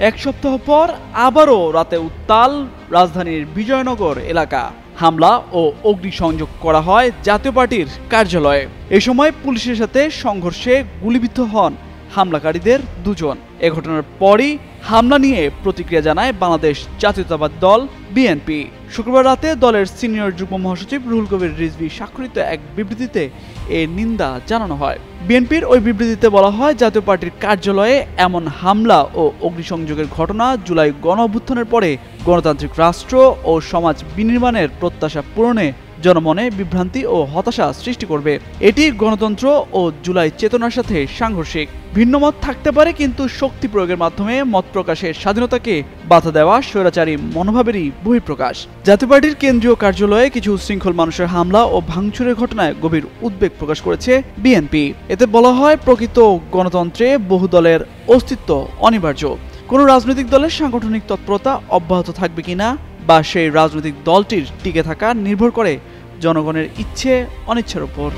এক সপ্তাহ পর আবারও রাতে উত্তাল রাজধানীর বিজয়নগর এলাকা। হামলা ও অগ্নিসংযোগ করা হয় জাতীয় পার্টির কার্যালয়ে। এ সময় পুলিশের সাথে সংঘর্ষে গুলিবিদ্ধ হন হামলাকারীদের দুজন। এ ঘটনার পরই হামলা নিয়ে প্রতিক্রিয়া জানায় বাংলাদেশ জাতীয়তাবাদী দল বিএনপি। শুক্রবার রাতে দলের সিনিয়র যুগ্ম মহাসচিব রুহুল কবির রিজভী স্বাক্ষরিত এক বিবৃতিতে এর নিন্দা জানানো হয়। বিএনপির ওই বিবৃতিতে বলা হয়, জাতীয় পার্টির কার্যালয়ে এমন হামলা ও অগ্নিসংযোগের ঘটনা জুলাই গণঅভ্যুত্থানের পরে গণতান্ত্রিক রাষ্ট্র ও সমাজ বিনির্মাণের প্রত্যাশা পূরণে জনমনে বিভ্রান্তি ও হতাশা সৃষ্টি করবে। এটি গণতন্ত্র ও জুলাই চেতনার সাথে সাংঘর্ষিক। ভিন্নমত থাকতে পারে, কিন্তু শক্তি প্রয়োগের মাধ্যমে মত প্রকাশের স্বাধীনতাকে বাধা দেওয়া স্বৈরাচারী মনোভাবেরই বহিঃপ্রকাশ। জাতীয় পার্টির কেন্দ্রীয় কার্যালয়ে কিছু উচ্ছৃঙ্খল মানুষের হামলা ও ভাঙচুরের ঘটনায় গভীর উদ্বেগ প্রকাশ করেছে বিএনপি। এতে বলা হয়, প্রকৃত গণতন্ত্রে বহুদলের অস্তিত্ব অনিবার্য। কোনো রাজনৈতিক দলের সাংগঠনিক তৎপরতা অব্যাহত থাকবে কিনা বা সেই রাজনৈতিক দলটির টিকে থাকা নির্ভর করে জনগণের ইচ্ছে অনিচ্ছার উপর।